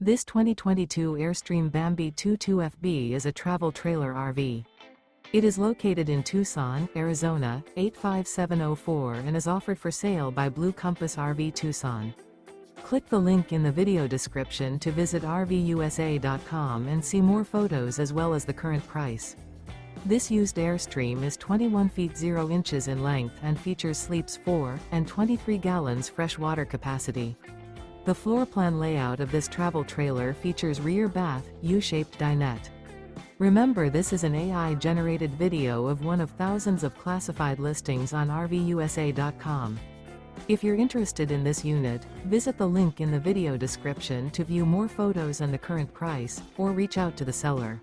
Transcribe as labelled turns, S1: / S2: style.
S1: This 2022 Airstream Bambi 22FB is a travel trailer RV. It is located in Tucson, Arizona, 85704 and is offered for sale by Blue Compass RV Tucson. Click the link in the video description to visit RVUSA.com and see more photos as well as the current price. This used Airstream is 21 feet 0 inches in length and features sleeps 4 and 23 gallons fresh water capacity. The floor plan layout of this travel trailer features rear bath, U-shaped dinette. Remember, this is an AI-generated video of one of thousands of classified listings on RVUSA.com. If you're interested in this unit, visit the link in the video description to view more photos and the current price, or reach out to the seller.